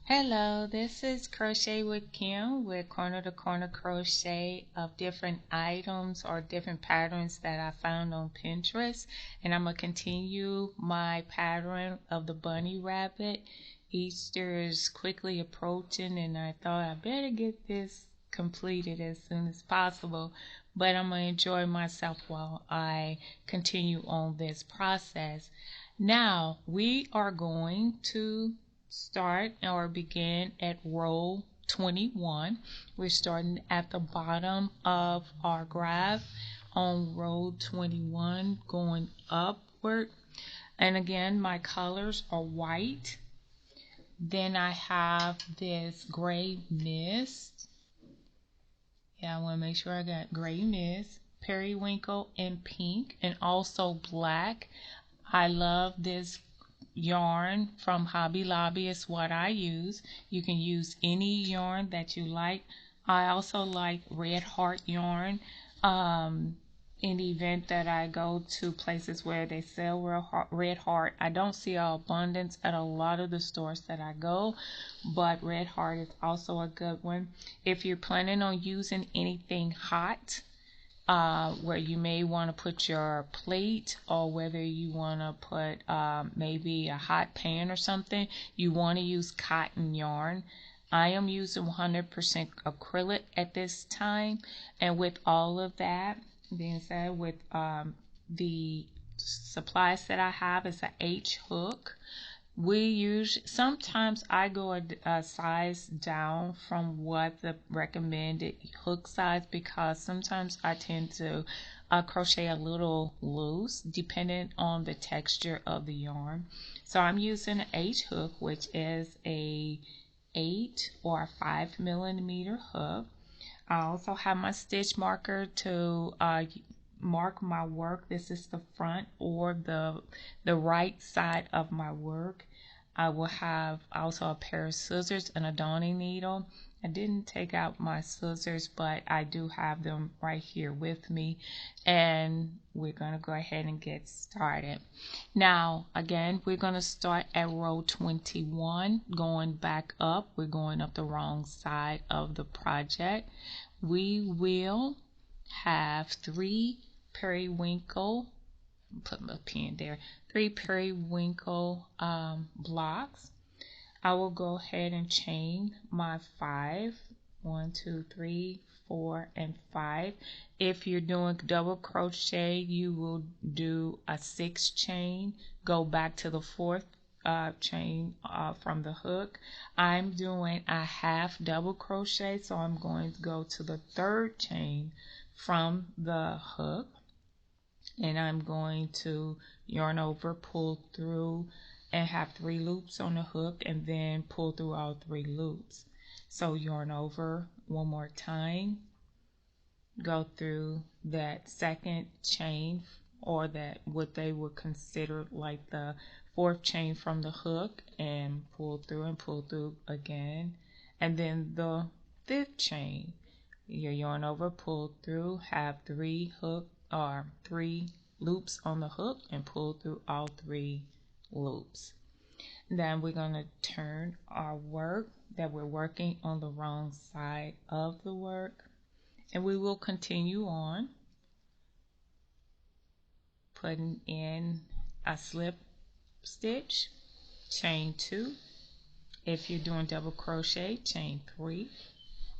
Hello, this is Crochet with Kim with corner to corner crochet of different items or different patterns that I found on Pinterest. And I'm going to continue my pattern of the bunny rabbit. Easter is quickly approaching and I thought I better get this completed as soon as possible. But I'm going to enjoy myself while I continue on this process. Now we are going to start or begin at row 21. We're starting at the bottom of our graph on row 21 going upward, and again my colors are white. Then I have this gray mist. I want to make sure I got gray mist, periwinkle, and pink, and also black. I love this yarn from Hobby Lobby is what I use. You can use any yarn that you like. I also like Red Heart yarn. In the event that I go to places where they sell Red Heart, I don't see an abundance at a lot of the stores that I go, but Red Heart is also a good one. If you're planning on using anything hot, where you may want to put your plate, or whether you want to put maybe a hot pan or something, you want to use cotton yarn. I am using 100% acrylic at this time, and with all of that being said, with the supplies that I have is a H hook. Sometimes I go a size down from what the recommended hook size, because sometimes I tend to crochet a little loose depending on the texture of the yarn. So I'm using an H hook, which is a 8 or a 5mm hook. I also have my stitch marker to mark my work. This is the front or the right side of my work. I will have also a pair of scissors and a darning needle. I didn't take out my scissors, but I do have them right here with me, and we're going to go ahead and get started. Now again, we're going to start at row 21 going back up. We're going up the wrong side of the project. We will have 3 periwinkle, put my pen there, 3 periwinkle blocks. I will go ahead and chain my 5, 1, 2, 3, 4, and 5. If you're doing double crochet, you will do a 6 chain, go back to the 4th chain from the hook. I'm doing a half double crochet, so I'm going to go to the 3rd chain from the hook, and I'm going to yarn over, pull through, and have 3 loops on the hook, and then pull through all 3 loops. So yarn over one more time, go through that 2nd chain, or that what they would consider like the 4th chain from the hook, and pull through again, and then the 5th chain. You yarn over, pull through, have 3 loops on the hook, and pull through all 3 loops. Then we're going to turn our work that we're working on the wrong side of the work, and we will continue on putting in a slip stitch, chain 2. If you're doing double crochet, chain 3.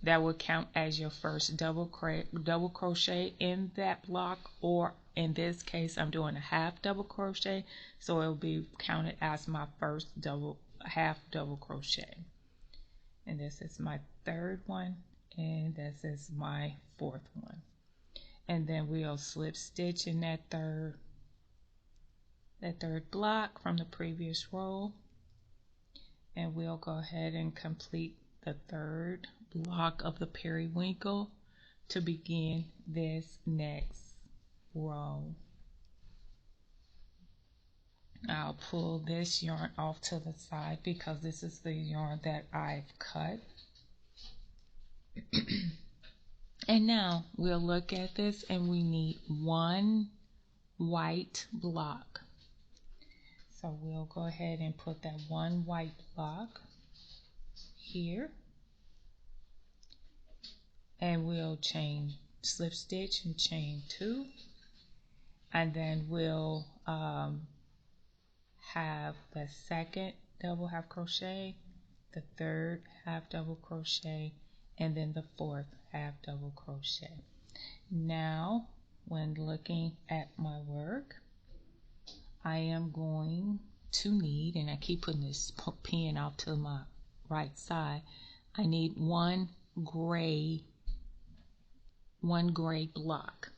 That will count as your first double crochet in that block, or in this case I'm doing a half double crochet, so it will be counted as my first half double crochet. And this is my 3rd one, and this is my 4th one. And then we'll slip stitch in that third block from the previous row, and we'll go ahead and complete the 3rd block of the periwinkle to begin this next row. I'll pull this yarn off to the side because this is the yarn that I've cut. And now we'll look at this, and we need 1 white block. So we'll go ahead and put that 1 white block here, and we'll chain, slip stitch and chain 2, and then we'll have the second double half crochet, the third half double crochet, and then the fourth half double crochet. Now, when looking at my work, I am going to need, and I keep putting this pen off to my right side, I need one gray block.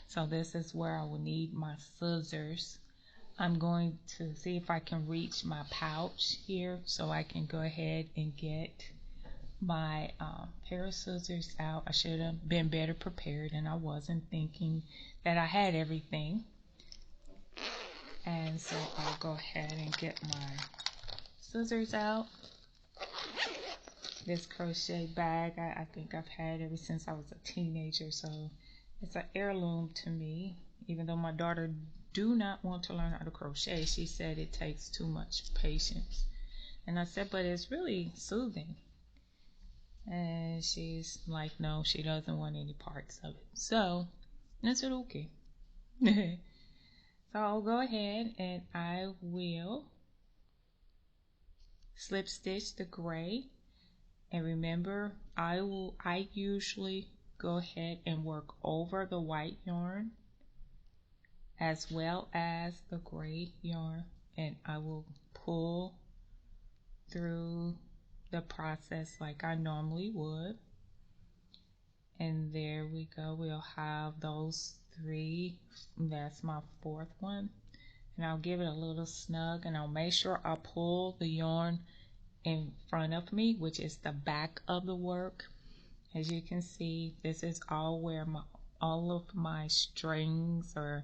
So this is where I will need my scissors. I'm going to see if I can reach my pouch here so I can go ahead and get my pair of scissors out. I should have been better prepared, and I wasn't thinking that I had everything. And so I'll go ahead and get my scissors out. This crochet bag I think I've had ever since I was a teenager, so it's an heirloom to me. Even though my daughter do not want to learn how to crochet, she said it takes too much patience. And I said, but it's really soothing. And she's like, no, she doesn't want any parts of it. So I said, okay. So I'll go ahead and I will slip stitch the gray. And remember, I usually go ahead and work over the white yarn as well as the gray yarn, and I will pull through the process like I normally would. And there we go. We'll have those 3. That's my 4th one. And I'll give it a little snug, and I'll make sure I pull the yarn in front of me, which is the back of the work. As you can see, this is all where all of my strings or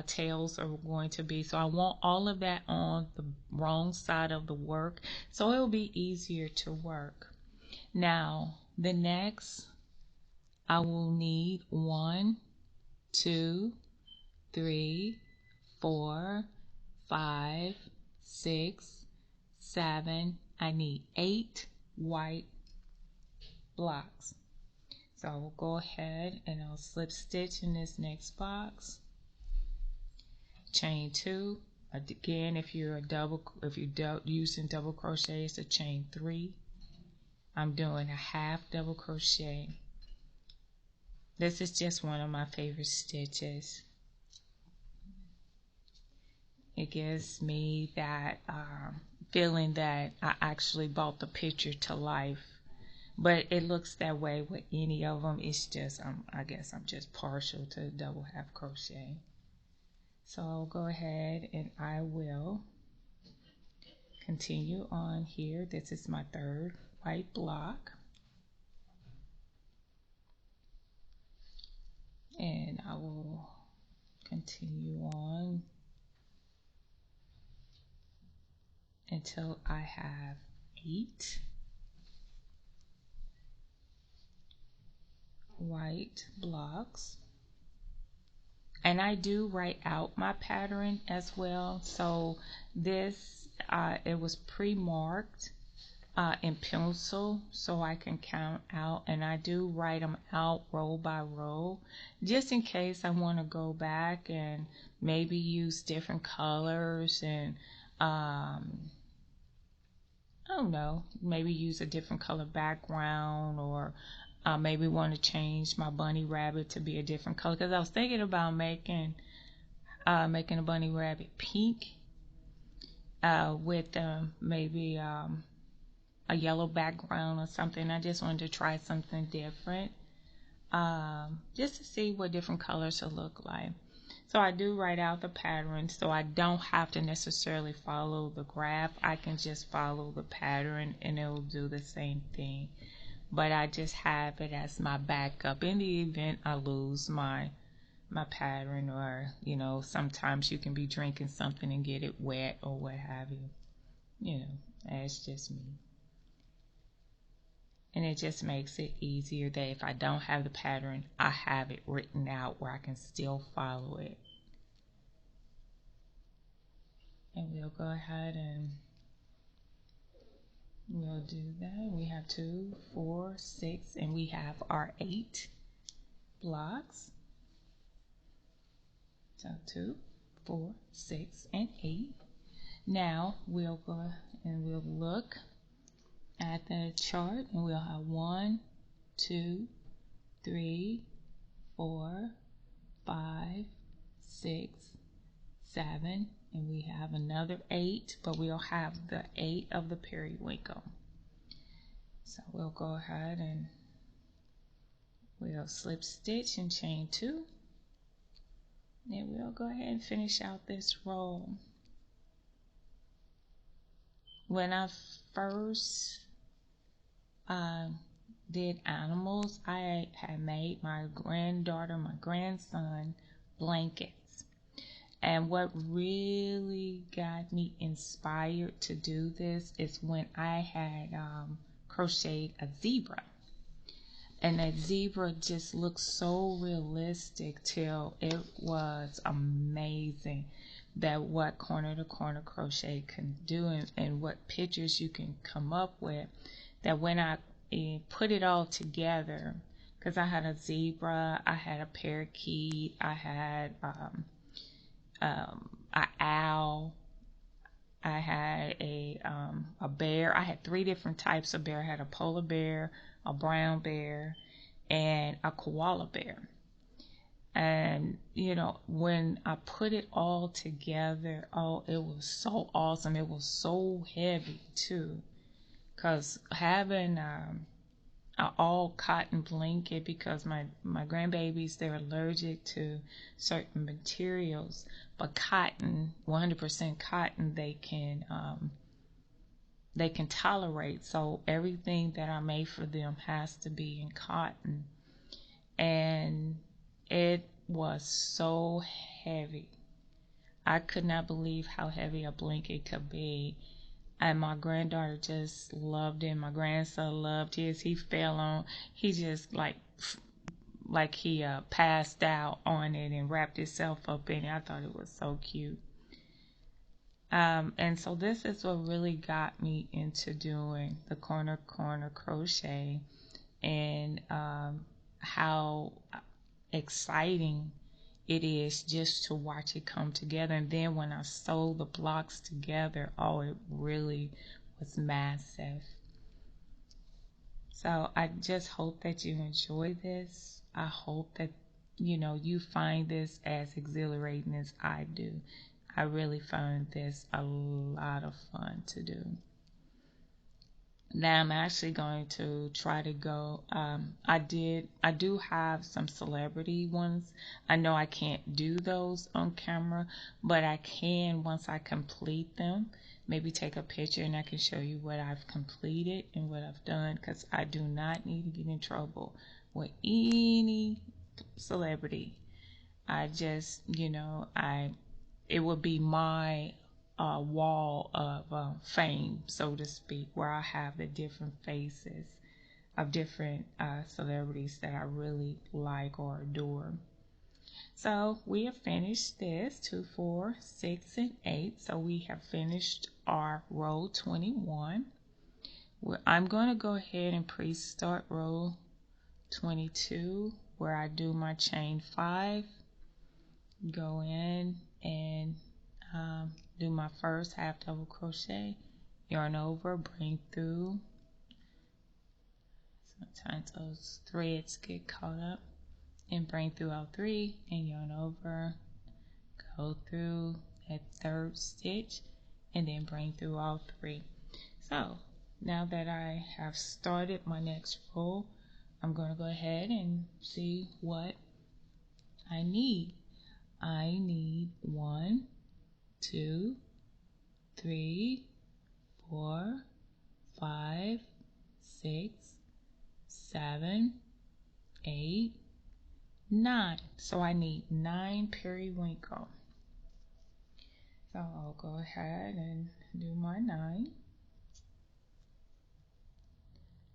tails are going to be. So I want all of that on the wrong side of the work, so it will be easier to work. Now, the next, I will need 1, 2, 3, 4, 5, 6, 7. I need 8 white blocks. So I will go ahead and I'll slip stitch in this next box. Chain 2. Again, if you're using double crochet, it's a chain 3. I'm doing a half double crochet. This is just one of my favorite stitches. It gives me that feeling that I actually brought the picture to life. But it looks that way with any of them. It's just, I guess I'm just partial to double half crochet. So I'll go ahead and I will continue on here. This is my 3rd white block. And I will continue on until I have 8 white blocks. And I do write out my pattern as well. So this, it was pre-marked in pencil, so I can count out, and I do write them out row by row, just in case I want to go back and maybe use different colors and I don't know, maybe use a different color background, or maybe want to change my bunny rabbit to be a different color, because I was thinking about making a bunny rabbit pink with maybe a yellow background or something. I just wanted to try something different, just to see what different colors will look like. So I do write out the pattern, so I don't have to necessarily follow the graph. I can just follow the pattern and it will do the same thing. But I just have it as my backup in the event I lose my pattern, or sometimes you can be drinking something and get it wet or what have you. That's just me. And it just makes it easier that if I don't have the pattern, I have it written out where I can still follow it. And we'll go ahead and We'll do that. We have 2, 4, 6, and we have our 8 blocks. So 2, 4, 6, and 8. Now we'll go and we'll look at the chart, and we'll have 1, 2, 3, 4, 5, 6, 7, and we have another 8, but we'll have the 8 of the periwinkle. So we'll go ahead and we'll slip stitch and chain 2, and we'll go ahead and finish out this row. When I first did animals, I had made my granddaughter, my grandson blankets. And what really got me inspired to do this is when I had crocheted a zebra. And that zebra just looked so realistic till it was amazing that what corner to corner crochet can do, and what pictures you can come up with. That when I put it all together, because I had a zebra, I had a parakeet, I had an owl, I had a bear. I had 3 different types of bear. I had a polar bear, a brown bear, and a koala bear. And you know, when I put it all together, oh, it was so awesome. It was so heavy too, because having an all cotton blanket, because my grandbabies, they're allergic to certain materials, but cotton, 100% cotton, they can tolerate. So everything that I made for them has to be in cotton, and it was so heavy. I could not believe how heavy a blanket could be. And my granddaughter just loved it. My grandson loved his. He fell on, he just like he passed out on it and wrapped himself up in it. I thought it was so cute. And so this is what really got me into doing the corner crochet, and how exciting it is just to watch it come together. And then when I sewed the blocks together, oh, it really was massive. So I just hope that you enjoy this. I hope that you find this as exhilarating as I do. I really found this a lot of fun to do. Now I'm actually going to try to go. I do have some celebrity ones. I know I can't do those on camera, but I can, once I complete them, maybe take a picture and I can show you what I've completed and what I've done, because I do not need to get in trouble with any celebrity. I just, it would be my wall of fame, so to speak, where I have the different faces of different celebrities that I really like or adore. So we have finished this 2, 4, 6, and 8. So we have finished our row 21. I'm going to go ahead and pre-start row 22, where I do my chain 5, go in and do my first half double crochet, yarn over, bring through. Sometimes those threads get caught up, and bring through all 3 and yarn over, go through that 3rd stitch, and then bring through all 3. So now that I have started my next row, I'm going to go ahead and see what I need. I need 1, 2, 3, 4, 5, 6, 7, 8, 9. So I need 9 periwinkle. So I'll go ahead and do my 9.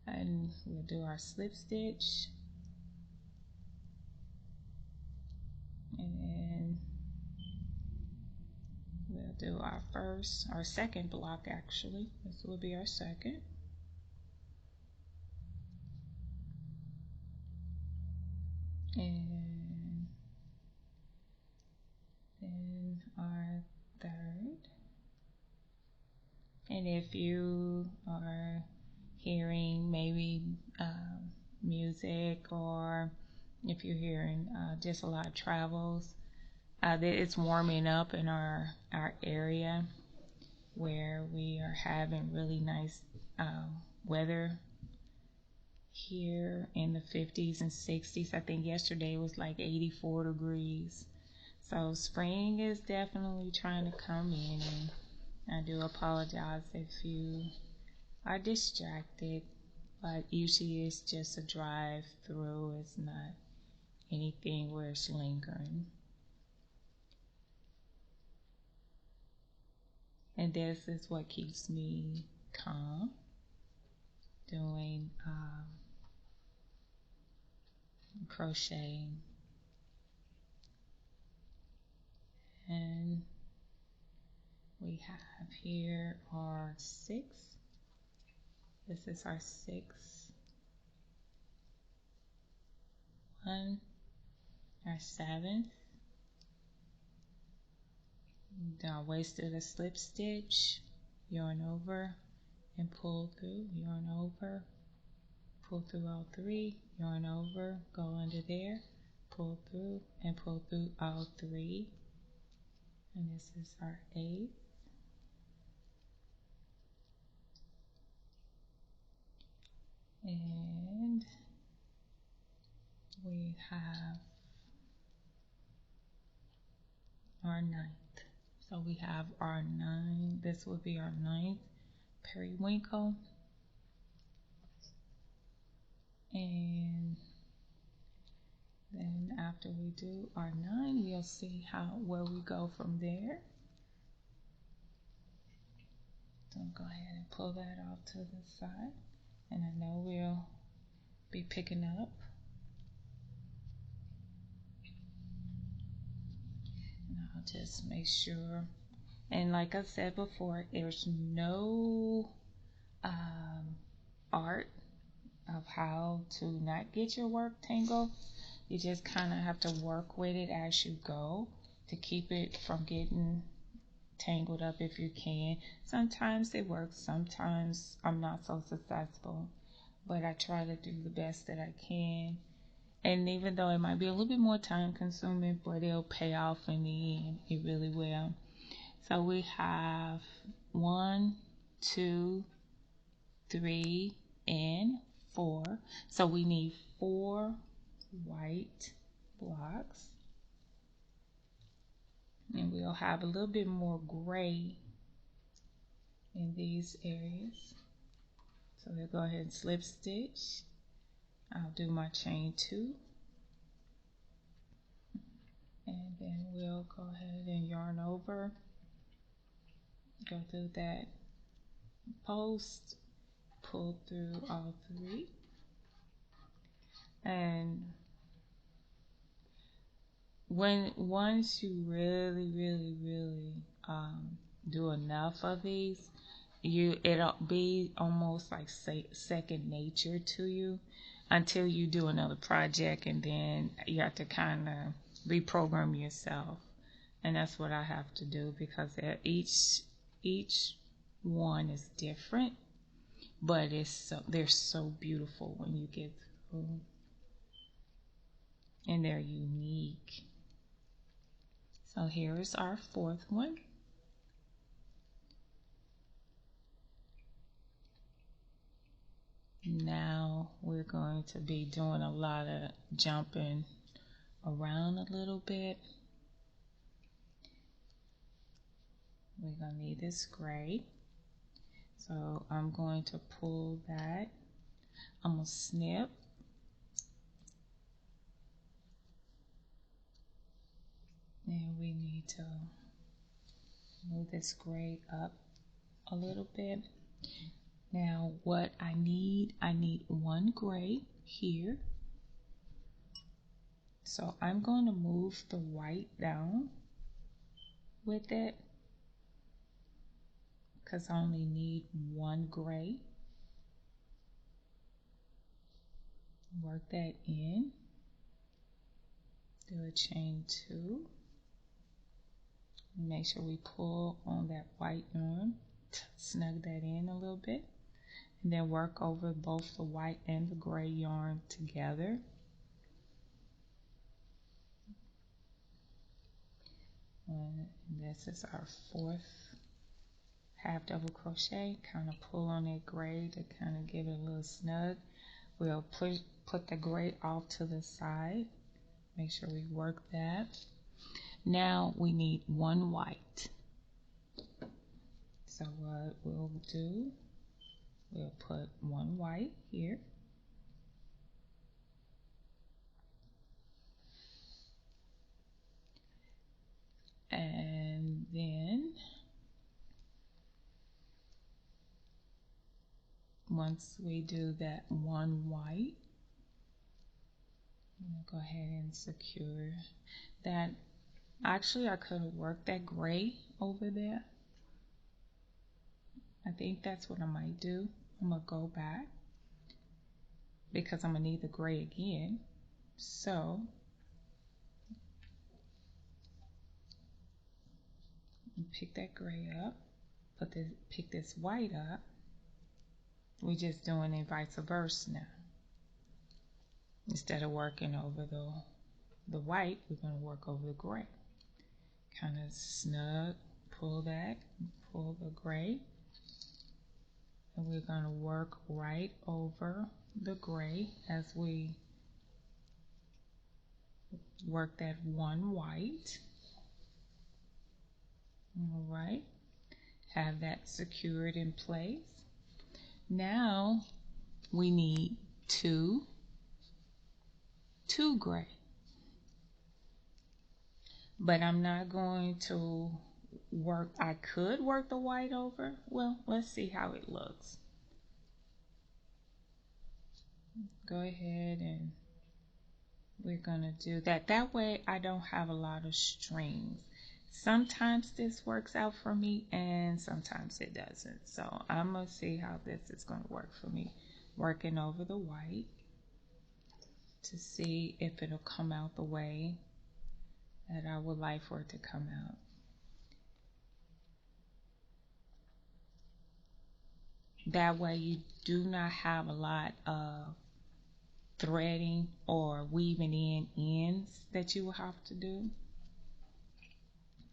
And we'll do our slip stitch. And then we'll do our second block actually. This will be our second. And then our third. And if you are hearing maybe music, or if you're hearing just a lot of travels, it's warming up in our area where we are having really nice weather here in the 50s and 60s. I think yesterday was like 84 degrees. So spring is definitely trying to come in, and I do apologize if you are distracted, but usually it's just a drive through. It's not anything where it's lingering. And this is what keeps me calm, doing crocheting. And we have here our 6. This is our 6. 1, our 7th. Now waist through the slip stitch, yarn over and pull through, yarn over, pull through all 3, yarn over, go under there, pull through and pull through all 3. And this is our 8th. And we have our 9th. So we have our 9, this will be our 9th periwinkle. And then after we do our 9, we'll see where we go from there. So go ahead and pull that off to the side. And I know we'll be picking up. And I'll just make sure. And like I said before, there's no art of how to not get your work tangled. You just kind of have to work with it as you go to keep it from getting tangled up if you can. Sometimes it works, sometimes I'm not so successful, but I try to do the best that I can. And even though it might be a little bit more time consuming, but it'll pay off in the end. It really will. So we have 1, 2, 3, and 4. So we need 4 white blocks. And we'll have a little bit more gray in these areas. So we'll go ahead and slip stitch. I'll do my chain 2. And then we'll go ahead and yarn over. Go through that post, pull through all 3. And once you really do enough of these, it'll be almost like second nature to you until you do another project, and then you have to kind of reprogram yourself. And that's what I have to do, because each one is different, but they're so beautiful when you get through, and they're unique. So here is our 4th one. Now we're going to be doing a lot of jumping around a little bit. We're going to need this gray. So I'm going to pull that. I'm going to snip. And we need to move this gray up a little bit. Now what I need 1 gray here. So I'm going to move the white down with it, because I only need 1 gray. Work that in. do a chain 2. Make sure we pull on that white yarn, snug that in a little bit, and then work over both the white and the gray yarn together. And this is our 4th half double crochet. Kind of pull on that gray to kind of give it a little snug. We'll put the gray off to the side. Make sure we work that. Now we need 1 white. So what we'll do, we'll put 1 white here. And then once we do that 1 white, I'm gonna go ahead and secure that. Actually, I could have worked that gray over there. I think that's what I might do. I'm gonna go back because I'm gonna need the gray again. So pick that gray up, pick this white up. We're just doing it vice versa now. Instead of working over the white, we're going to work over the gray. Kind of snug, pull that, pull the gray, and we're going to work right over the gray as we work that 1 white. All right, have that secured in place. Now we need two gray, but I'm not going to work. I could work the white over. Well, let's see how it looks. Go ahead and we're gonna do that. That way I don't have a lot of strings. Sometimes this works out for me and sometimes it doesn't. So I'm gonna see how this is gonna work for me. Working over the white to see if it'll come out the way that I would like for it to come out. That way you do not have a lot of threading or weaving in ends that you will have to do.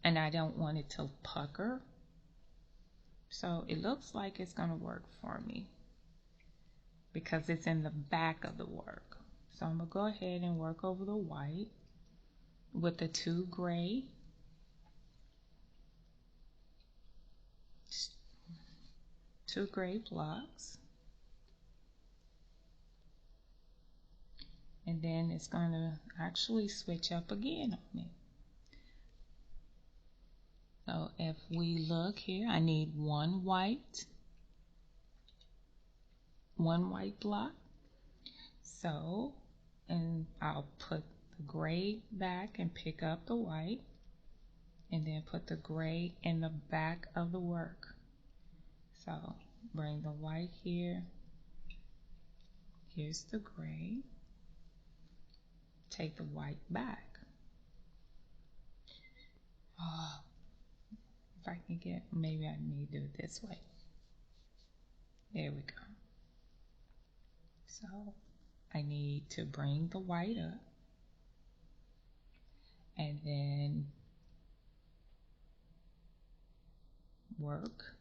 And I don't want it to pucker. So it looks like it's going to work for me because it's in the back of the work. So I'm going to go ahead and work over the white with the 2 gray. Two gray blocks. And then it's going to actually switch up again on me. So if we look here, I need one white block. So, and I'll put the gray back and pick up the white, and then put the gray in the back of the work. So bring the white here. Here's the gray. Take the white back. If I can get, maybe I need to do it this way. There we go. So I need to bring the white up and then work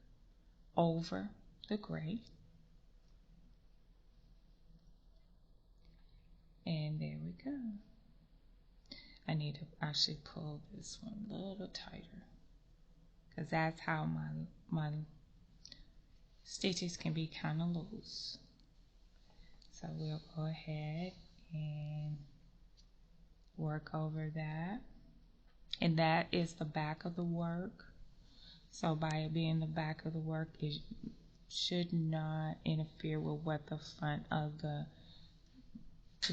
over the gray. And there we go. I need to actually pull this one a little tighter because that's how my stitches can be kind of loose. So we'll go ahead and work over that. And that is the back of the work. So by it being the back of the work, it should not interfere with what the front of the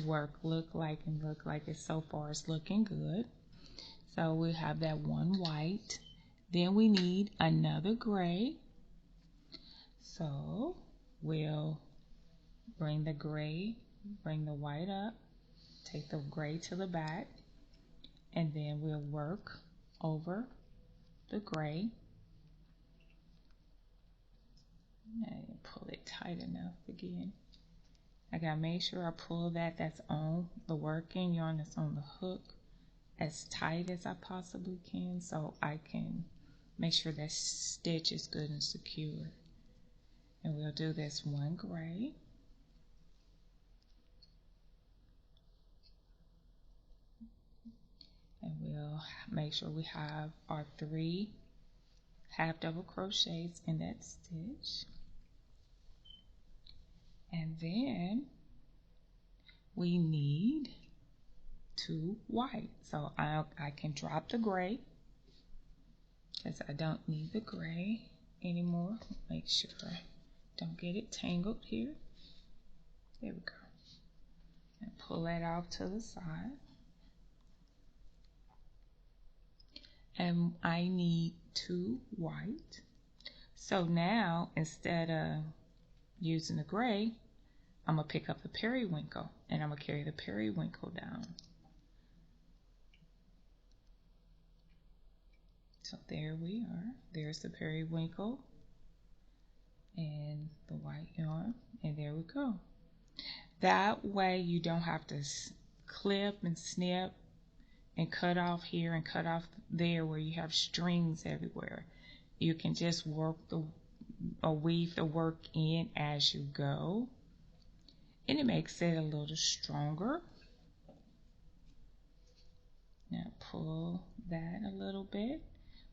work look like, and look like it so far is looking good. So we have that one white. Then we need another gray. So we'll bring the gray, bring the white up, take the gray to the back, and then we'll work over the gray. I didn't pull it tight enough again. I gotta make sure I pull that's on the working yarn that's on the hook as tight as I possibly can, so I can make sure that stitch is good and secure. And we'll do this one gray. And we'll make sure we have our 3 half double crochets in that stitch. And then we need 2 white. So I can drop the gray because I don't need the gray anymore. Make sure I don't get it tangled here. There we go. And pull that off to the side. And I need 2 white. So now instead of using the gray, I'm gonna pick up the periwinkle and I'm gonna carry the periwinkle down. So there we are. There's the periwinkle and the white yarn, and there we go. That way you don't have to clip and snip and cut off here and cut off there where you have strings everywhere. You can just work weave the work in as you go, and it makes it a little stronger. Now pull that a little bit,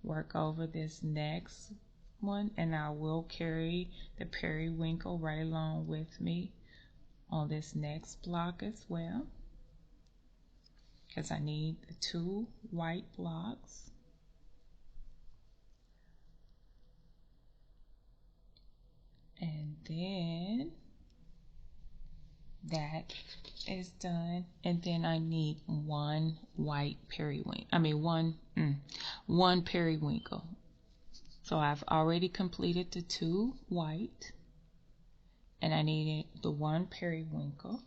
work over this next one, and I will carry the periwinkle right along with me on this next block as well, because I need the 2 white blocks. And then that is done, and then I need 1 white periwinkle. One periwinkle. So I've already completed the 2 white, and I needed the 1 periwinkle.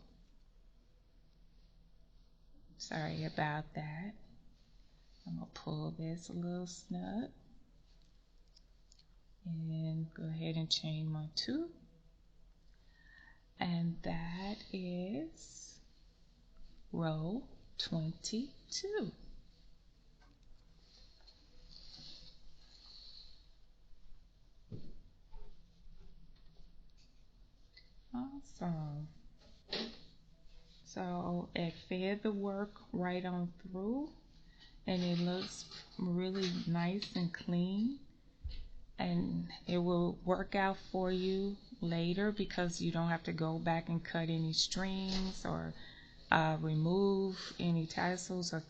Sorry about that. I'm gonna pull this a little snug and go ahead and chain my 2. And that is row 22. Awesome. So it fed the work right on through, and it looks really nice and clean, and it will work out for you later because you don't have to go back and cut any strings or remove any tassels or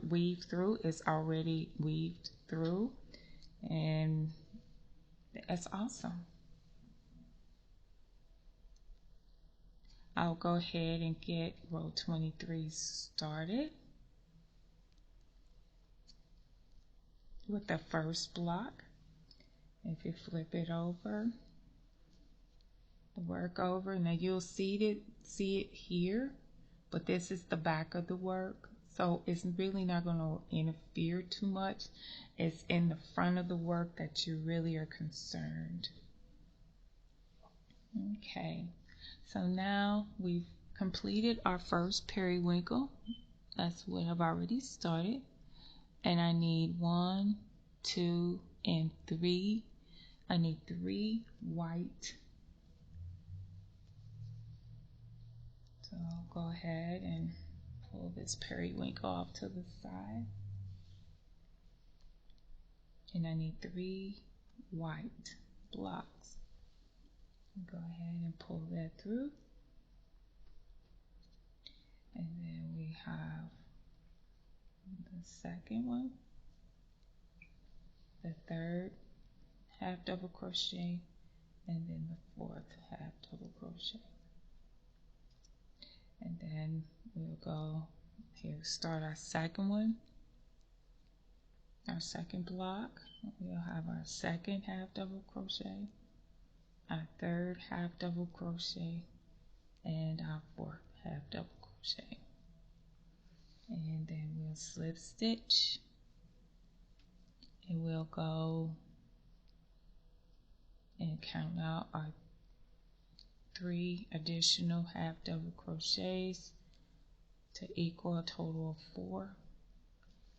weave through. It's already weaved through, and it's awesome. I'll go ahead and get row 23 started with the first block. If you flip it over, the work over, now you'll see it here, but this is the back of the work, so it's really not going to interfere too much. It's in the front of the work that you really are concerned. Okay, so now we've completed our first periwinkle. That's what I've already started, and I need 1, 2, and 3. I need 3 white. So I'll go ahead and pull this periwinkle off to the side. And I need 3 white blocks. Go ahead and pull that through. And then we have the second one, the third half double crochet, and then the 4th half double crochet. And then we'll go here, start our second one, our second block. We'll have our second half double crochet, our third half double crochet, and our 4th half double crochet. And then we'll slip stitch, and we'll go and count out our 3 additional half double crochets to equal a total of 4,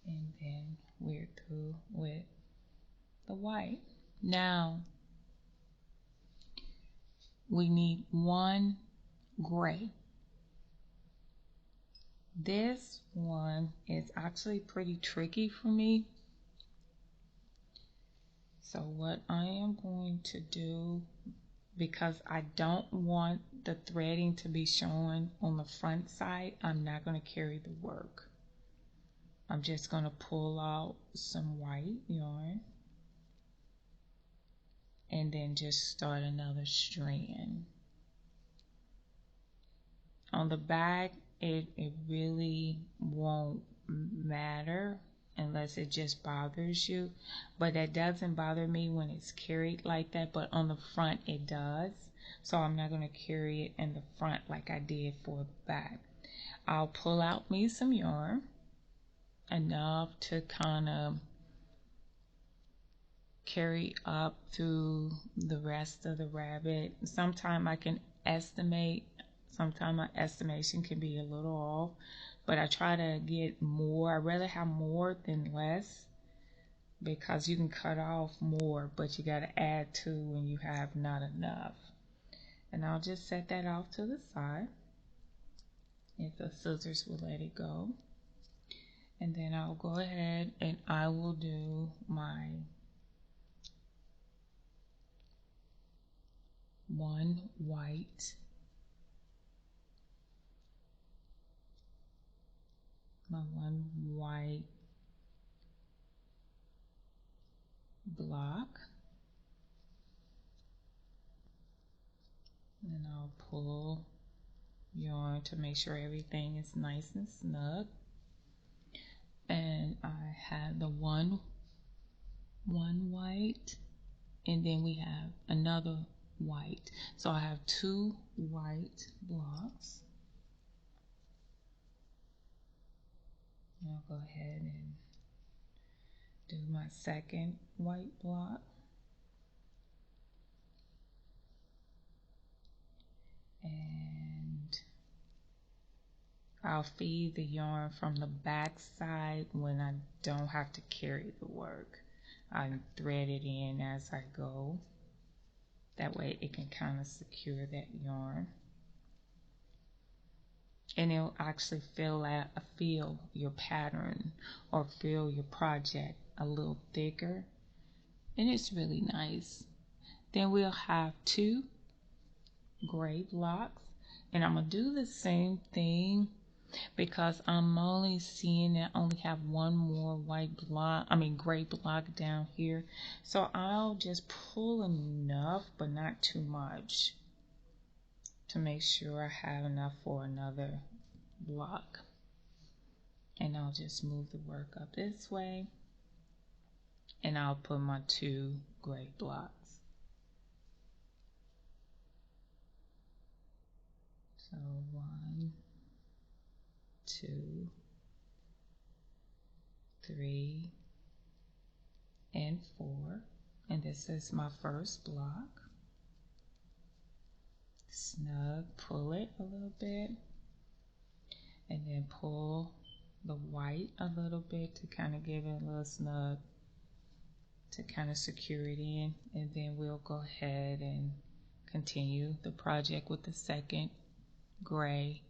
and then we're through with the white. Now we need 1 gray. This one is actually pretty tricky for me. So what I am going to do, because I don't want the threading to be showing on the front side, I'm not going to carry the work. I'm just going to pull out some white yarn and then just start another strand. On the back, it really won't matter unless it just bothers you, but that doesn't bother me when it's carried like that, but on the front it does. So I'm not going to carry it in the front like I did for the back. I'll pull out me some yarn, enough to kind of carry up through the rest of the rabbit. Sometimes I can estimate, sometimes my estimation can be a little off, but I try to get more. I'd rather have more than less, because you can cut off more, but you got to add to when you have not enough. And I'll just set that off to the side if the scissors will let it go. And then I'll go ahead and I will do my 1 white, my 1 white block, and I'll pull yarn to make sure everything is nice and snug. And I have the one white, and then we have another white. So I have 2 white blocks. I'll go ahead and do my second white block. And I'll feed the yarn from the back side when I don't have to carry the work. I thread it in as I go. That way it can kind of secure that yarn. And it'll actually feel your pattern or feel your project a little thicker. And it's really nice. Then we'll have 2 gray blocks. And I'm going to do the same thing because I'm only seeing that I only have 1 more gray block down here. So I'll just pull enough, but not too much, to make sure I have enough for another block. And I'll just move the work up this way, and I'll put my 2 gray blocks. So 1, 2, 3, and 4, and this is my first block. Snug, pull it a little bit, and then pull the white a little bit to kind of give it a little snug to kind of secure it in. And then we'll go ahead and continue the project with the second gray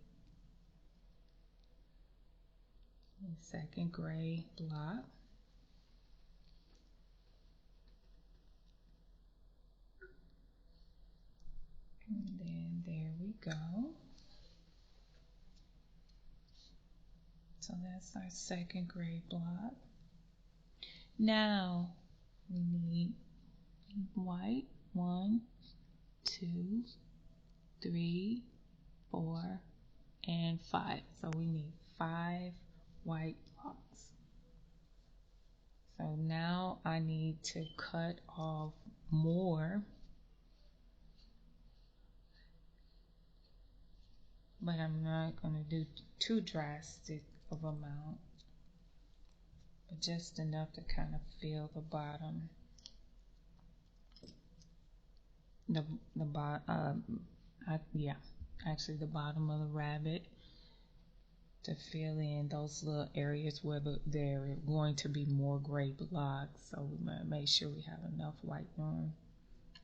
block. And then there we go. So that's our second gray block. Now we need white. 1, 2, 3, 4, and 5. So we need 5 white blocks. So now I need to cut off more, but I'm not going to do too drastic of amount, but just enough to kind of feel the bottom, the bottom, yeah, actually the bottom of the rabbit, to fill in those little areas where there are going to be more gray blocks. So we might make sure we have enough white yarn.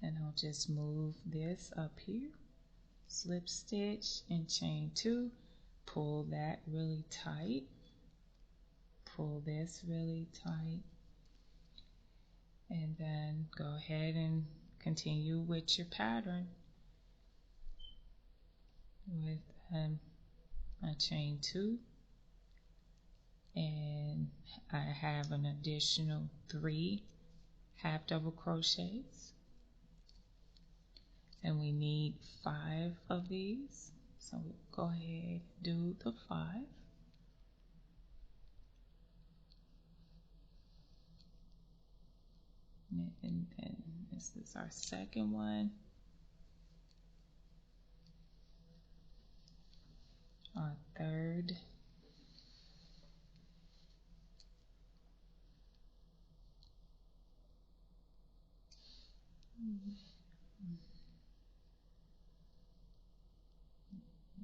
And I'll just move this up here, slip stitch and chain 2, pull that really tight, pull this really tight, and then go ahead and continue with your pattern with a chain 2, and I have an additional 3 half double crochets, and we need 5 of these, so we'll go ahead and do the 5. And then this is our second one, our third,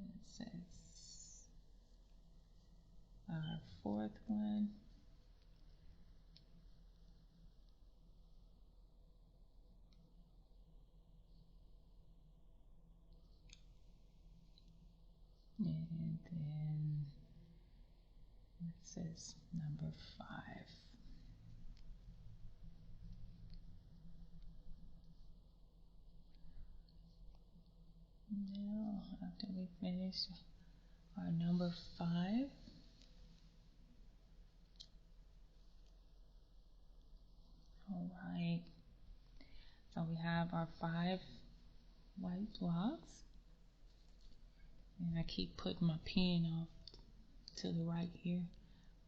this is our fourth one, and then this is number 5. Now, after we finish our number 5, all right, so we have our 5 white blocks, and I keep putting my pen off to the right here.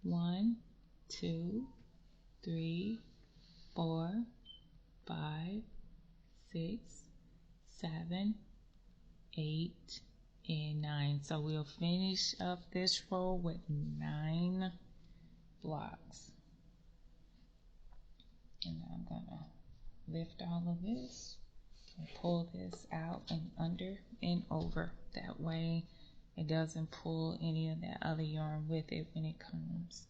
1, 2, 3, 4, 5, 6, 7, 8, and 9. So we'll finish up this row with 9 blocks. And I'm gonna lift all of this and pull this out and under and over. That way it doesn't pull any of that other yarn with it when it comes.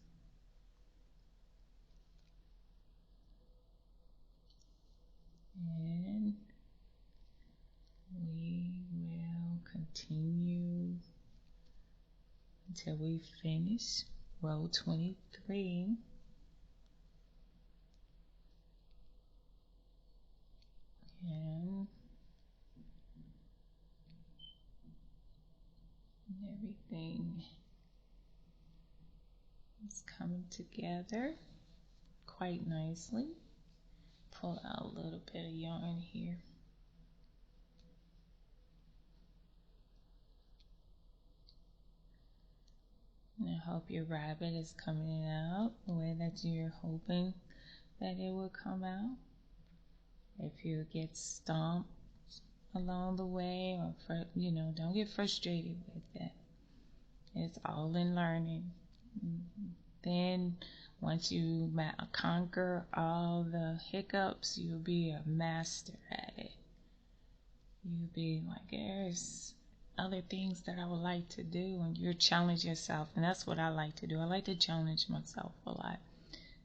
And we will continue until we finish row 23. And everything is coming together quite nicely. Pull out a little bit of yarn here. And I hope your rabbit is coming out the way that you're hoping that it will come out. If you get stomped along the way, or don't get frustrated with it. It's all in learning. Then once you conquer all the hiccups, you'll be a master at it. You'll be like, there's other things that I would like to do, and you challenge yourself. And that's what I like to do. I like to challenge myself a lot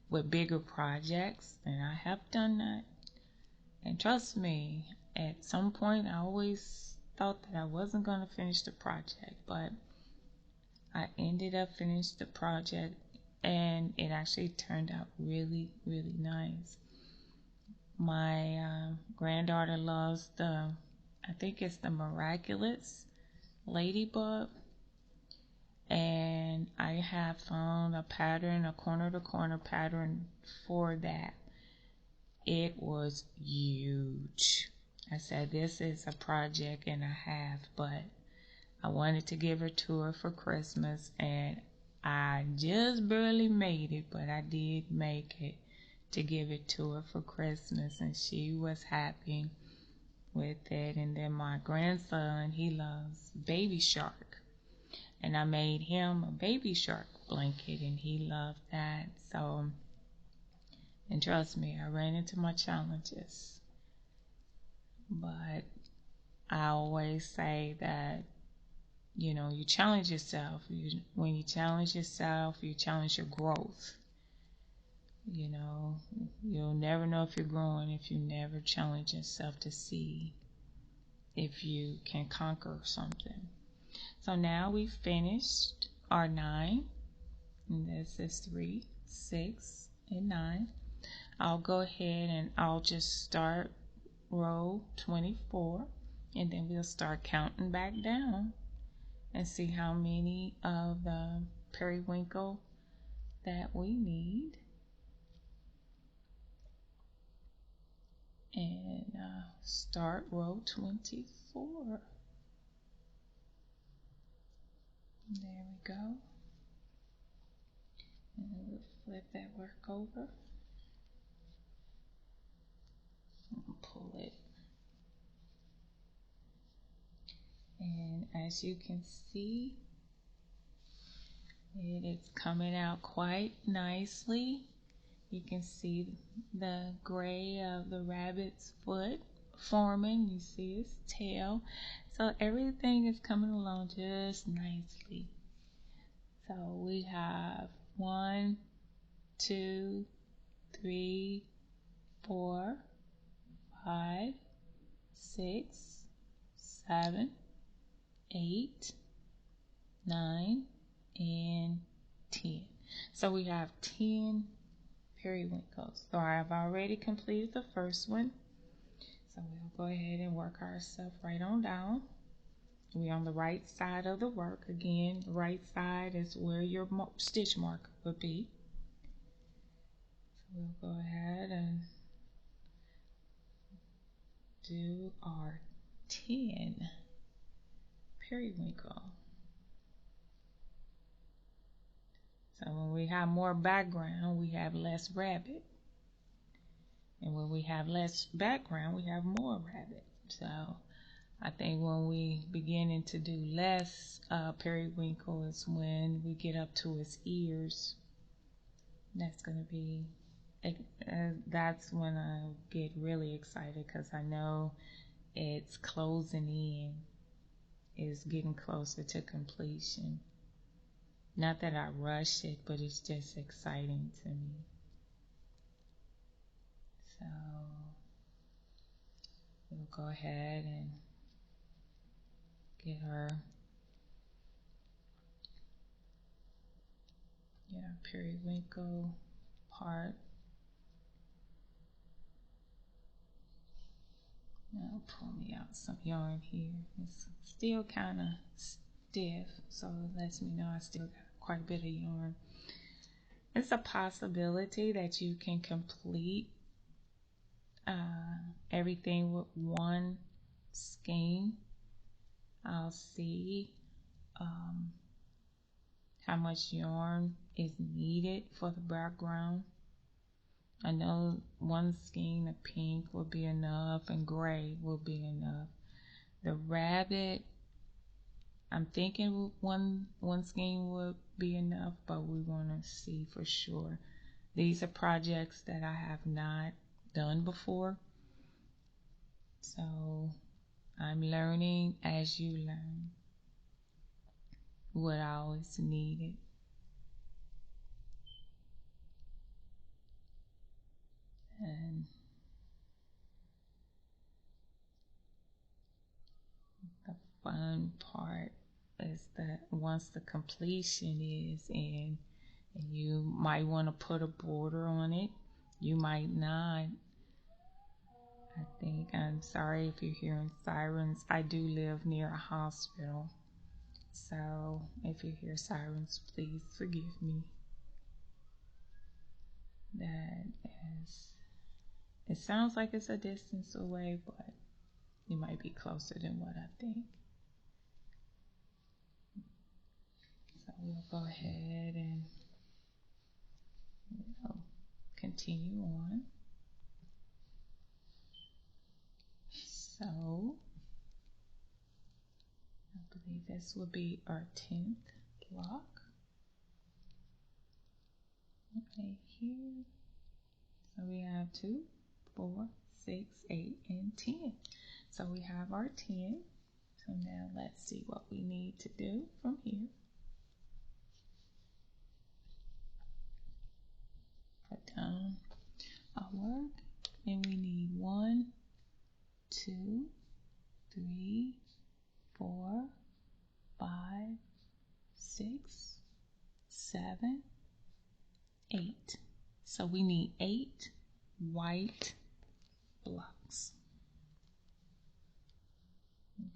with bigger projects, and I have done that. And trust me, at some point I always thought that I wasn't going to finish the project, but I ended up finishing the project, and it actually turned out really, really nice. My granddaughter loves I think it's the Miraculous Ladybug, and I have found a pattern, a corner-to-corner pattern for that. It was huge. I said, this is a project and a half, but I wanted to give her to her for Christmas, and I just barely made it, but I did make it to give it to her for Christmas, and she was happy with it. And then my grandson, he loves Baby Shark. And I made him a baby shark blanket, and he loved that. So, and trust me, I ran into my challenges. But I always say that, you challenge yourself. When you challenge yourself, you challenge your growth. You'll never know if you're growing if you never challenge yourself to see if you can conquer something. So now we've finished our 9. And this is 3, 6, and 9. I'll go ahead and I'll just start row 24, and then we'll start counting back down and see how many of the periwinkle that we need. And start row 24. There we go. And we'll flip that work over and pull it. And as you can see, it is coming out quite nicely. You can see the gray of the rabbit's foot forming. You see his tail. So everything is coming along just nicely. So we have 1, 2, 3, 4, 5, 6, 7, 8, 9, and 10. So we have 10 periwinkles. So I have already completed the first one. So we'll go ahead and work ourselves right on down. We're on the right side of the work. Again, the right side is where your stitch marker would be. So we'll go ahead and do our 10 periwinkle. So when we have more background, we have less rabbit. And when we have less background, we have more rabbit. So I think when we beginning to do less periwinkle is when we get up to his ears. That's going to be, that's when I get really excited because I know it's closing in. It's getting closer to completion. Not that I rush it, but it's just exciting to me. So we'll go ahead and get our periwinkle part. Now pull me out some yarn here. It's still kind of stiff, so it lets me know I still got quite a bit of yarn. It's a possibility that you can complete everything with one skein. I'll see how much yarn is needed for the background. I know one skein of pink will be enough and gray will be enough. The rabbit, I'm thinking one skein would be enough, but we want to see for sure. These are projects that I have not done before. So I'm learning as you learn what I always needed. And the fun part is that once the completion is in, and you might want to put a border on it, you might not. I think, I'm sorry if you're hearing sirens. I do live near a hospital, so if you hear sirens, please forgive me. That is, it sounds like it's a distance away, but it might be closer than what I think. So we'll go ahead and continue on. So I believe this will be our 10th block right here. So we have 2, 4, 6, 8, and 10. So we have our 10. So now let's see what we need to do from here. Put down our work, and we need 1, 2, 3, 4, 5, 6, 7, 8. So we need 8 white blocks.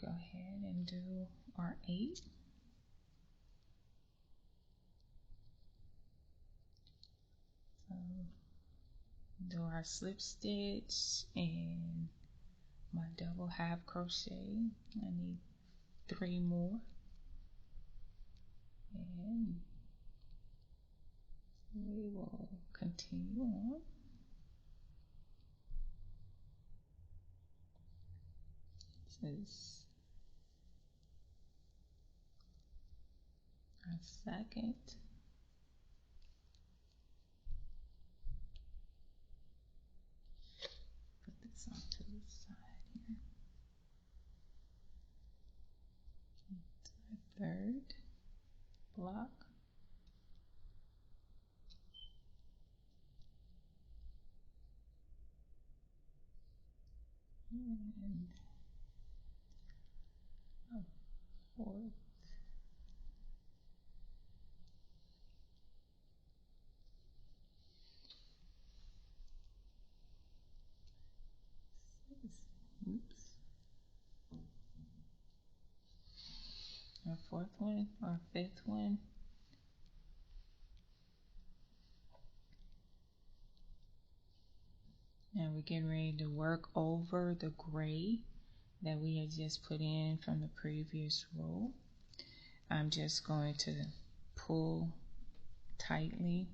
Go ahead and do our 8. So do our slip stitch and my double half crochet. I need 3 more, and we will continue on. This is our second. Put this onto the side here. It's our third block. And our fourth. Oops. Our fourth one, our fifth one. And we're getting ready to work over the gray that we had just put in from the previous row. I'm just going to pull tightly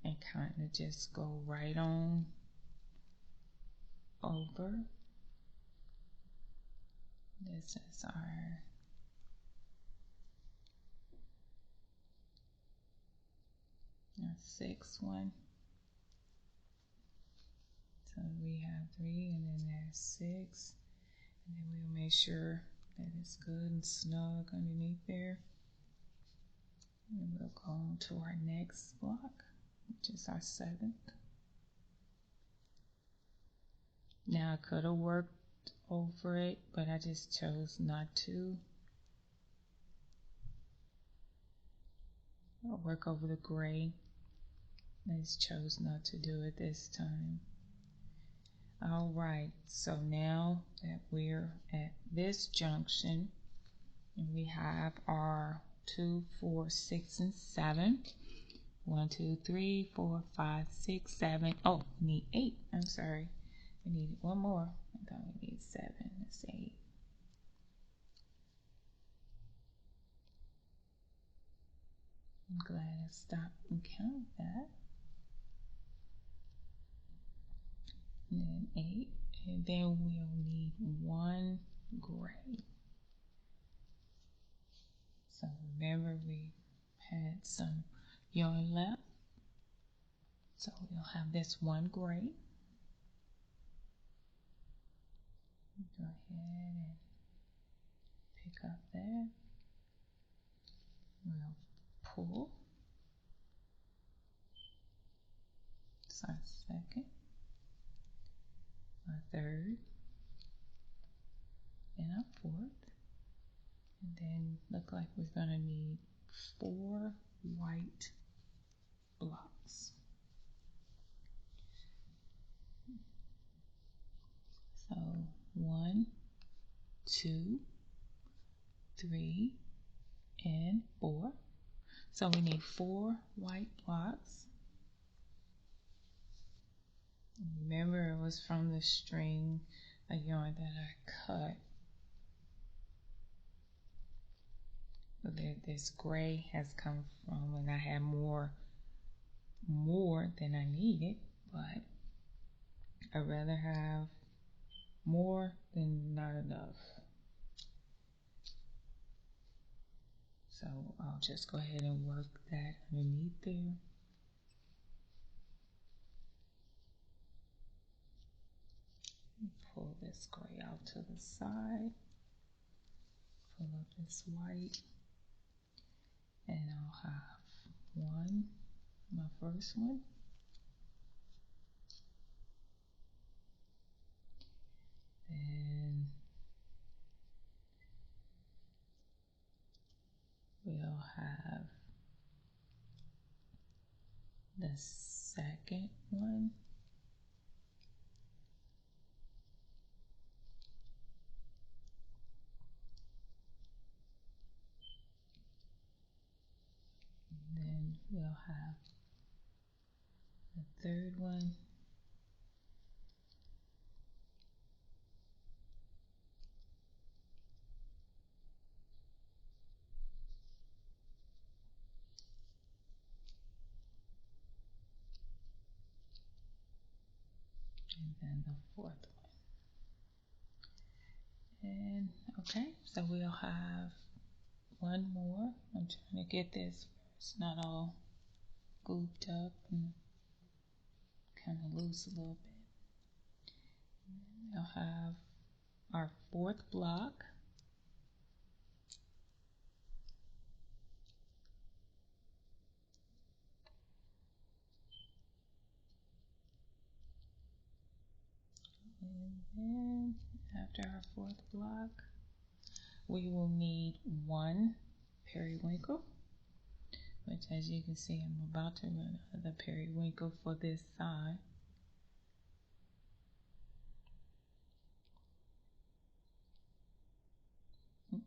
and kind of just go right on over. This is our sixth one. So we have 3, and then there's 6, and then we'll make sure that it's good and snug underneath there. And we'll go on to our next block, which is our 7th. Now I could have worked over it, but I just chose not to. I'll work over the gray. I just chose not to do it this time. Alright, so now that we're at this junction, and we have our 2, 4, 6, and 7. 1, 2, 3, 4, 5, 6, 7. Oh, we need 8. I'm sorry. We needed one more. I thought we need 7. That's 8. I'm glad I stopped and counted that. And then 8. And then we'll need 1 gray. So remember, we had some yarn left. So we'll have this 1 gray. Go ahead and pick up there. We'll pull. It's our second, our third, and our fourth. And then look like we're going to need 4 white blocks. So 1, 2, 3, and 4. So we need 4 white blocks. Remember, it was from the string of yarn that I cut. This gray has come from, and I had more than I needed, but I'd rather have more than not enough. So I'll just go ahead and work that underneath there. Pull this gray out to the side. Pull up this white. And I'll have my first one. And we'll have the second one. And then we'll have the third one. And then the fourth one. And okay, so we'll have one more. I'm trying to get this where it's not all gooped up and kind of loose a little bit. We'll have our fourth block. And then after our fourth block, we will need one periwinkle, which as you can see, I'm about to run out of the periwinkle for this side. Let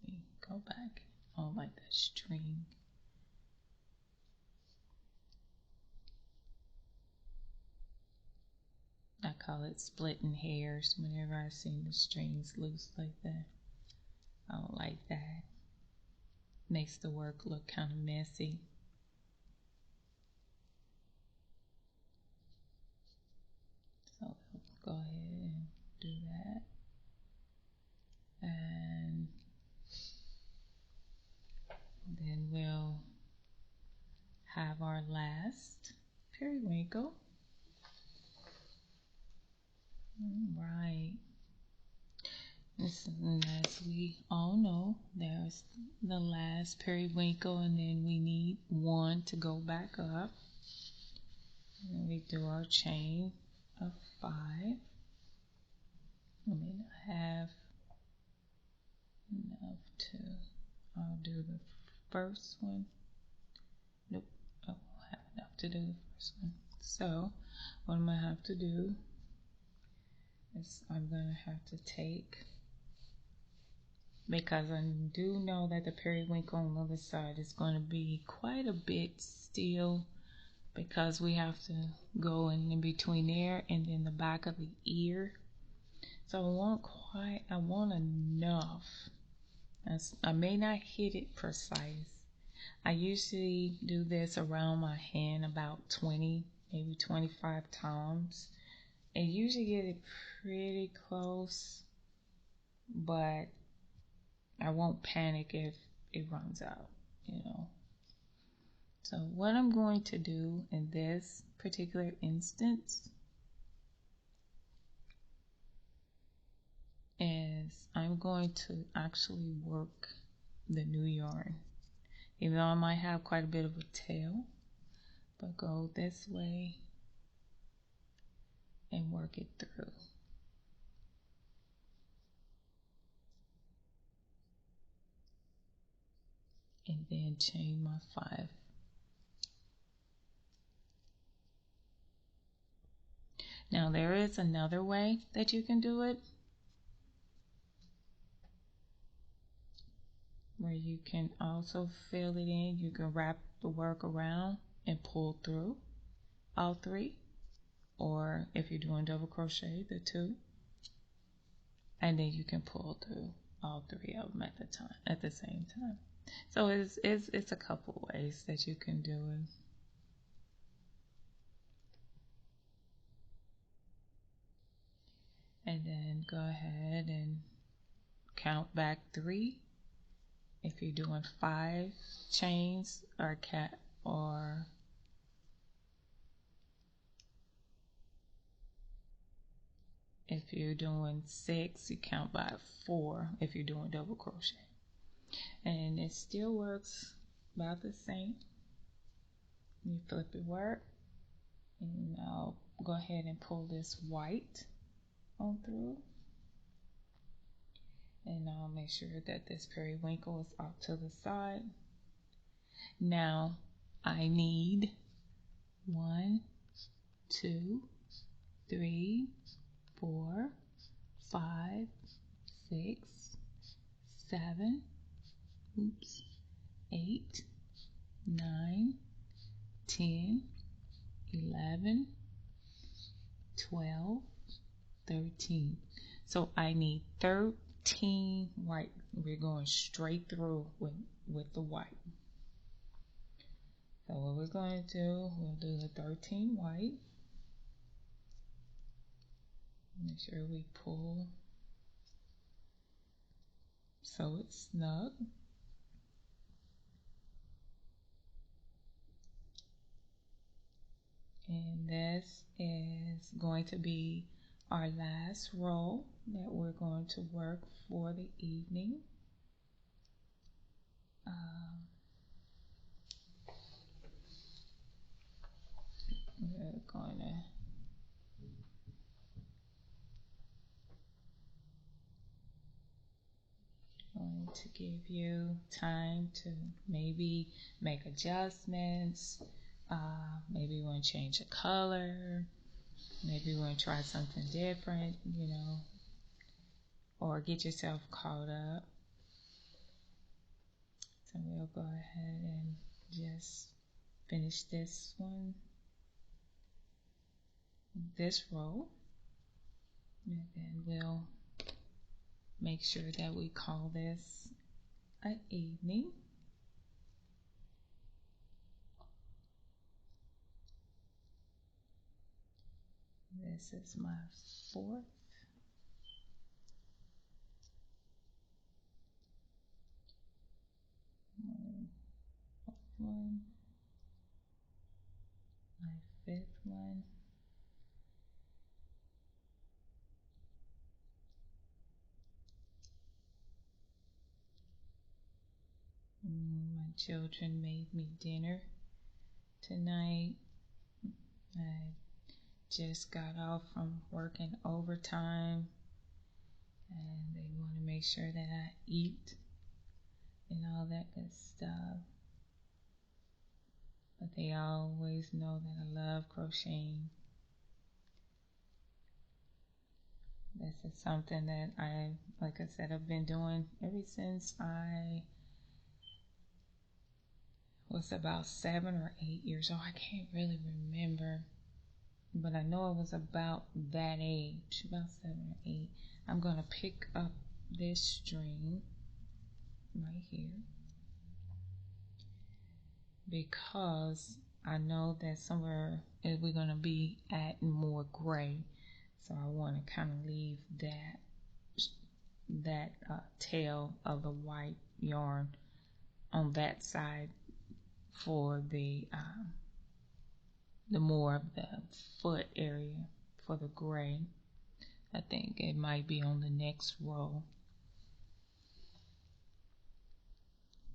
me go back. Oh, like that string. I call it splitting hairs whenever I see the strings loose like that. I don't like that. Makes the work look kind of messy. So we'll go ahead and do that. And then we'll have our last periwinkle. Right. And as we all know, there's the last periwinkle, and then we need one to go back up. And we do our chain of 5. I may not have enough to, I'll do the first one. Nope, I won't have enough to do the first one. So what I'm going to have to do is I'm going to have to take, because I do know that the periwinkle on the other side is going to be quite a bit still, because we have to go in between there and then the back of the ear. So I want enough. I may not hit it precise. I usually do this around my hand about 20, maybe 25 times. And usually get it pretty close, but I won't panic if it runs out, you know. So what I'm going to do in this particular instance is I'm going to actually work the new yarn. Even though I might have quite a bit of a tail, but go this way and work it through. And then chain my 5. Now there is another way that you can do it, where you can also fill it in. You can wrap the work around and pull through all 3, or if you're doing double crochet, the 2, and then you can pull through all 3 of them at the same time. So it's a couple ways that you can do it. And then go ahead and count back 3 if you're doing 5 chains or or if you're doing 6, you count by 4 if you're doing double crochet. And it still works about the same. You flip it work, and I'll go ahead and pull this white on through, and I'll make sure that this periwinkle is off to the side. Now I need 1, 2, 3, 4, 5, 6, 7, 8, 9, 10, 11, 12, 13. So I need 13 white. We're going straight through with the white. So what we're going to do, we'll do the 13 white. Make sure we pull so it's snug. And this is going to be our last row that we're going to work for the evening. We're going to give you time to maybe make adjustments. Maybe you want to change the color. Maybe you want to try something different, or get yourself caught up. So we'll go ahead and just finish this one, this row, and then we'll make sure that we call this an evening. This is my 4th. One, my 5th one. My children made me dinner tonight. I just got off from working overtime, and they want to make sure that I eat and all that good stuff. But they always know that I love crocheting. This is something that like I said, I've been doing ever since I was about 7 or 8 years old. I can't really remember, but I know it was about that age, about 7 or 8. I'm going to pick up this string right here because I know that somewhere we're going to be adding more gray, so I want to kind of leave that tail of the white yarn on that side for the more of the foot area for the gray. I think it might be on the next row.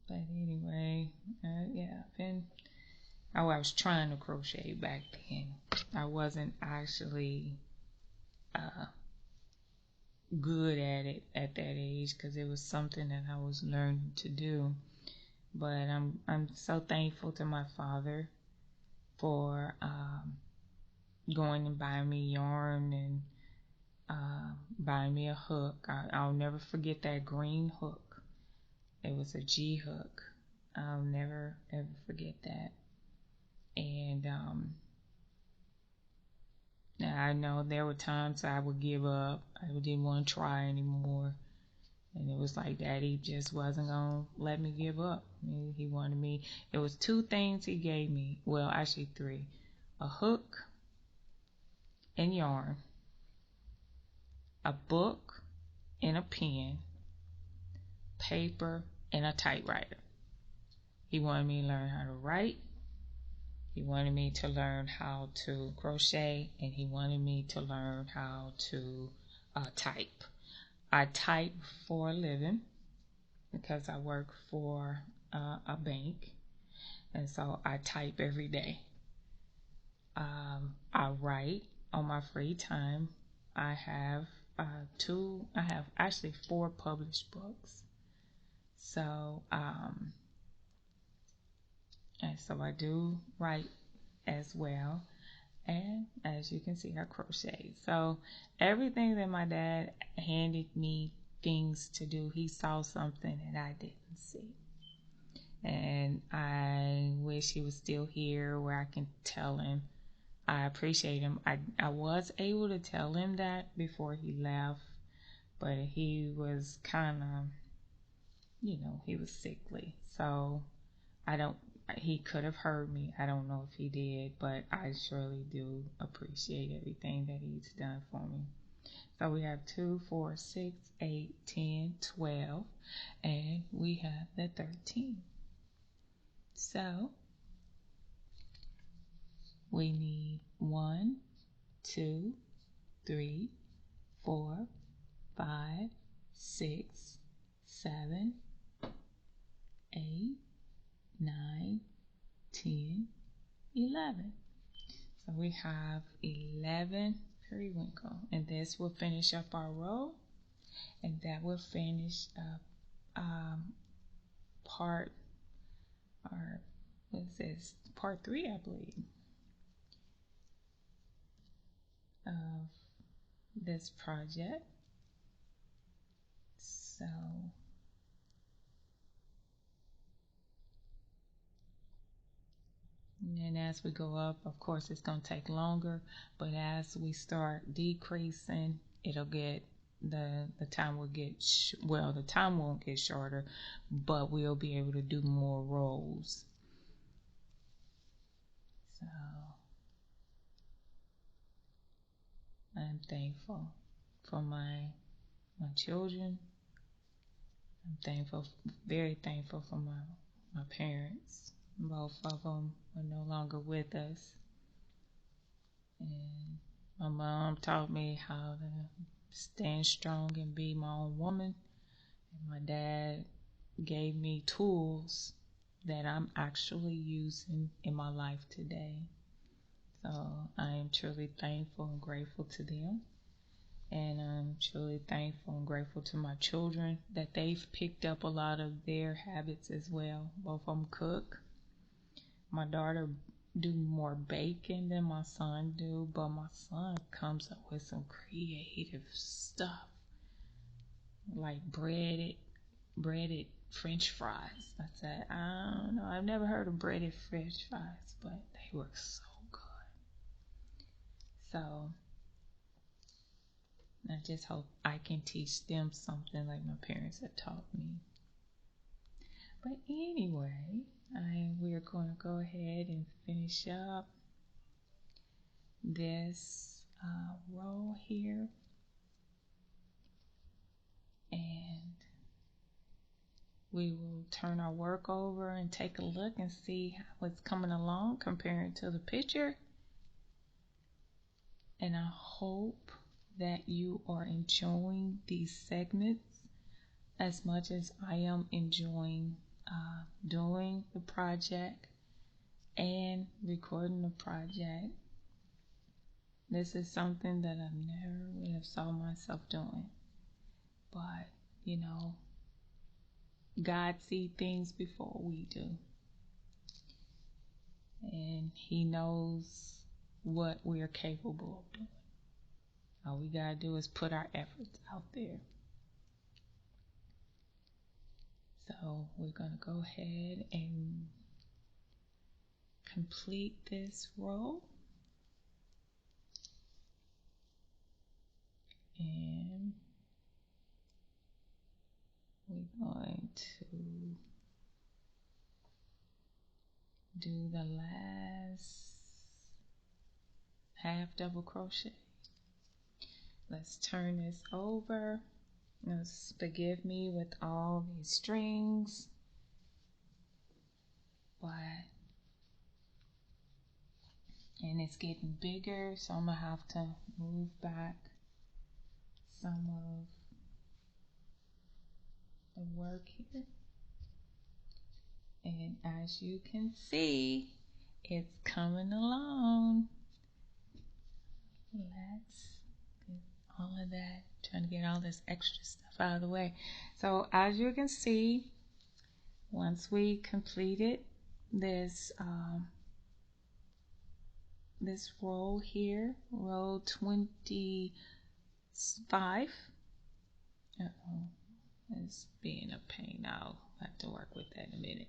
But anyway, yeah, I was trying to crochet back then. I wasn't actually good at it at that age because it was something that I was learning to do. But I'm so thankful to my father for going and buying me yarn and buying me a hook. I'll never forget that green hook. It was a G hook. I'll never ever forget that. And I know there were times I would give up. I didn't want to try anymore. And it was like Daddy just wasn't going to let me give up. He wanted me. It was 2 things he gave me. Well, actually 3. A hook and yarn. A book and a pen. Paper and a typewriter. He wanted me to learn how to write. He wanted me to learn how to crochet, and he wanted me to learn how to type. I type for a living because I work for a bank, and so I type every day. I write on my free time. I have I have actually 4 published books. So, and so I do write as well. And as you can see, I crochet. So everything that my dad handed me things to do, he saw something that I didn't see. And I wish he was still here where I can tell him I appreciate him. I was able to tell him that before he left, but he was kind of, he was sickly. So I don't, he could have heard me. I don't know if he did, but I surely do appreciate everything that he's done for me. So we have 2, 4, 6, 8, 10, 12, and we have the 13. So we need 1, 2, 3, 4, 5, 6, 7, 8, 9, 10, 11. So we have 11 periwinkle, and this will finish up our row, and that will finish up part, or what is this? Part 3, I believe, of this project. So and then as we go up, of course, it's going to take longer, but as we start decreasing, it'll get the time will get the time won't get shorter, but we'll be able to do more rows. So I'm thankful for my children. I'm thankful, very thankful for my parents. Both of them are no longer with us. And my mom taught me how to stand strong and be my own woman. And my dad gave me tools that I'm actually using in my life today. So I am truly thankful and grateful to them. And I'm truly thankful and grateful to my children that they've picked up a lot of their habits as well. Both of them cook. My daughter do more baking than my son do, but my son comes up with some creative stuff, like breaded French fries. I said, I don't know, I've never heard of breaded French fries, but they were so good. So I just hope I can teach them something like my parents have taught me. But anyway, we're going to go ahead and finish up this row here. And we will turn our work over and take a look and see how it's coming along compared to the picture. And I hope that you are enjoying these segments as much as I am enjoying doing the project and recording the project. This is something that I never would have saw myself doing. But, God sees things before we do. And He knows what we are capable of doing. All we gotta do is put our efforts out there. So we're gonna go ahead and complete this row. And we're going to do the last half double crochet. Let's turn this over Forgive me with all these strings, but and it's getting bigger, so I'm gonna have to move back some of the work here. And as you can see, it's coming along. Let's get all of that, trying to get all this extra stuff out of the way. So as you can see, once we completed this this row here, row 25. Uh-oh, it's being a pain. I'll have to work with that in a minute.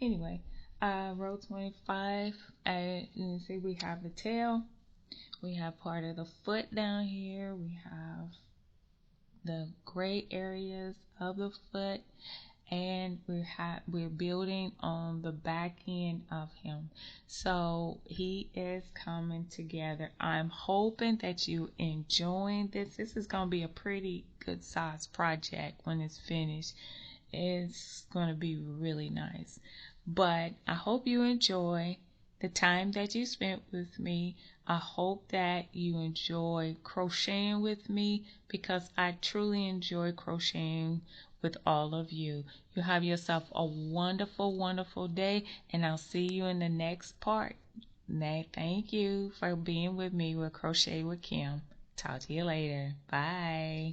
Anyway, row 25, you can see we have the tail. We have part of the foot down here. We have the gray areas of the foot, and we're building on the back end of him. So he is coming together. I'm hoping that you enjoying this. This is going to be a pretty good size project when it's finished. It's going to be really nice. But I hope you enjoy the time that you spent with me. I hope that you enjoy crocheting with me, because I truly enjoy crocheting with all of you. You have yourself a wonderful, wonderful day, and I'll see you in the next part. Thank you for being with me with Crochet with Kim. Talk to you later. Bye.